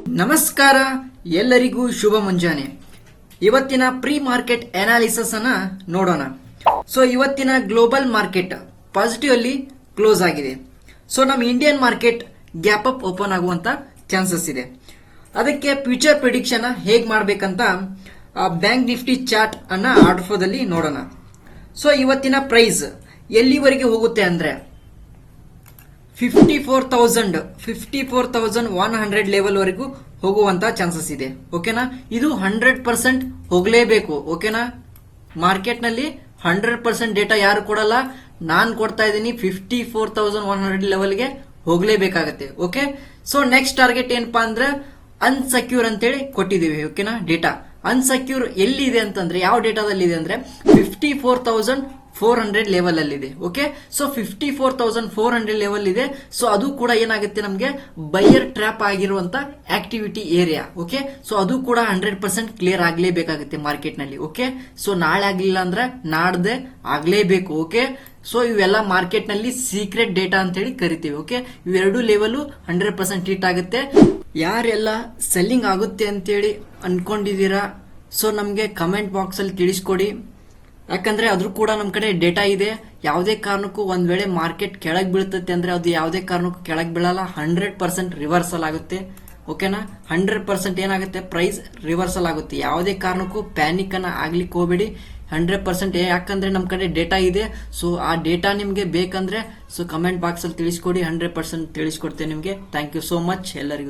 ನಮಸ್ಕಾರ, ಎಲ್ಲರಿಗೂ ಶುಭ ಮುಂಜಾನೆ. ಇವತ್ತಿನ ಪ್ರೀ ಮಾರ್ಕೆಟ್ ಅನಾಲಿಸಿಸ್ ಅನ್ನ ನೋಡೋಣ. ಸೊ ಇವತ್ತಿನ ಗ್ಲೋಬಲ್ ಮಾರ್ಕೆಟ್ ಪಾಸಿಟಿವ್ ಅಲ್ಲಿ ಕ್ಲೋಸ್ ಆಗಿದೆ. ಸೊ ನಮ್ಮ Indian market gap up open ಆಗುವಂತ ಚಾನ್ಸಸ್ ಇದೆ. ಅದಕ್ಕೆ ಫ್ಯೂಚರ್ ಪ್ರಿಡಿಕ್ಷನ್ ಹೇಗ್ ಮಾಡ್ಬೇಕಂತ ಬ್ಯಾಂಕ್ ನಿಫ್ಟಿ ಚಾರ್ಟ್ ಅನ್ನ ಆರ್ಡರ್ ಫ್ಲೋದಲ್ಲಿ ನೋಡೋಣ. ಸೊ ಇವತ್ತಿನ ಪ್ರೈಸ್ ಎಲ್ಲಿವರೆಗೆ ಹೋಗುತ್ತೆ ಅಂದ್ರೆ 54,100 ಲೆವೆಲ್ ವರೆಗೂ ಹೋಗುವಂತ ಚಾನ್ಸಸ್ ಇದೆ. ಓಕೆನಾ, ಇದು 100% ಹೋಗಲೇಬೇಕು. ಓಕೆನಾ, ಮಾರ್ಕೆಟ್ ನಲ್ಲಿ 100% ಡೇಟಾ ಯಾರು ಕೊಡಲ್ಲ, ನಾನ್ ಕೊಡ್ತಾ ಇದ್ದೀನಿ. 54,100 ಲೆವೆಲ್ಗೆ ಹೋಗ್ಲೇಬೇಕಾಗತ್ತೆ. ಓಕೆ, ಸೊ ನೆಕ್ಸ್ಟ್ ಟಾರ್ಗೆಟ್ ಏನಪ್ಪಾ ಅಂದ್ರೆ ಅನ್ಸೆಕ್ಯೂರ್ ಅಂತೇಳಿ ಕೊಟ್ಟಿದ್ದೀವಿ. ಓಕೆನಾ, ಡೇಟಾ ಅನ್ಸೆಕ್ಯೂರ್ ಎಲ್ಲಿದೆ ಅಂತಂದ್ರೆ ಯಾವ ಡೇಟಾದಲ್ಲಿ ಇದೆ ಅಂದ್ರೆ 54,400 ಲೆವೆಲ್ ಅಲ್ಲಿ ಇದೆ. ಓಕೆ, ಸೊ 54,400 ಲೆವೆಲ್ ಇದೆ. ಸೊ ಅದು ಕೂಡ ಏನಾಗುತ್ತೆ, ನಮಗೆ ಬೈಯರ್ ಟ್ರ್ಯಾಪ್ ಆಗಿರುವಂತ ಆಕ್ಟಿವಿಟಿ ಏರಿಯಾ. ಓಕೆ, ಸೊ ಅದು ಕೂಡ 100% ಕ್ಲಿಯರ್ ಆಗ್ಲೇಬೇಕಾಗುತ್ತೆ ಮಾರ್ಕೆಟ್ ನಲ್ಲಿ. ಓಕೆ, ಸೊ ನಾಳೆ ಆಗ್ಲಿಲ್ಲ ಅಂದ್ರೆ ನಾಡ್ದೆ ಆಗ್ಲೇಬೇಕು. ಓಕೆ, ಸೊ ಇವೆಲ್ಲ ಮಾರ್ಕೆಟ್ ನಲ್ಲಿ ಸೀಕ್ರೆಟ್ ಡೇಟಾ ಅಂತ ಹೇಳಿ ಕರಿತೀವಿ. ಓಕೆ, ಇವೆರಡು ಲೆವೆಲ್ 100% ಹಿಟ್ ಆಗುತ್ತೆ. ಯಾರೆಲ್ಲ ಸೆಲ್ಲಿಂಗ್ ಆಗುತ್ತೆ ಅಂತೇಳಿ ಅನ್ಕೊಂಡಿದೀರಾ, ಸೊ ನಮ್ಗೆ ಕಮೆಂಟ್ ಬಾಕ್ಸ್ ಅಲ್ಲಿ ತಿಳಿಸ್ಕೊಡಿ. ಯಾಕಂದ್ರೆ ಅದ್ರ ಕೂಡ ನಮ್ ಕಡೆ ಡೇಟಾ ಇದೆ. ಯಾವುದೇ ಕಾರಣಕ್ಕೂ ಒಂದ್ ವೇಳೆ ಮಾರ್ಕೆಟ್ ಕೆಳಗ್ ಬೀಳ್ತೈತೆ ಅಂದ್ರೆ ಅದು ಯಾವುದೇ ಕಾರಣಕ್ಕೂ ಕೆಳಗ್ ಬೀಳಲ್ಲ, 100% ರಿವರ್ಸಲ್ ಆಗುತ್ತೆ. ಓಕೆನಾ, 100% ಏನಾಗುತ್ತೆ, ಪ್ರೈಸ್ ರಿವರ್ಸಲ್ ಆಗುತ್ತೆ. ಯಾವುದೇ ಕಾರಣಕ್ಕೂ ಪ್ಯಾನಿಕ್ ಅನ್ನ ಆಗ್ಲಿಕ್ಕೆ ಹೋಗ್ಬೇಡಿ. 100% ಯಾಕಂದ್ರೆ ನಮ್ ಕಡೆ ಡೇಟಾ ಇದೆ. ಸೊ ಆ ಡೇಟಾ ನಿಮ್ಗೆ ಬೇಕಂದ್ರೆ ಸೊ ಕಮೆಂಟ್ ಬಾಕ್ಸ್ ಅಲ್ಲಿ ತಿಳಿಸ್ಕೊಡಿ. 100% ತಿಳಿಸ್ಕೊಡ್ತೇನೆ ನಿಮ್ಗೆ. ಥ್ಯಾಂಕ್ ಯು ಸೋ ಮಚ್ ಎಲ್ಲರಿಗೂ.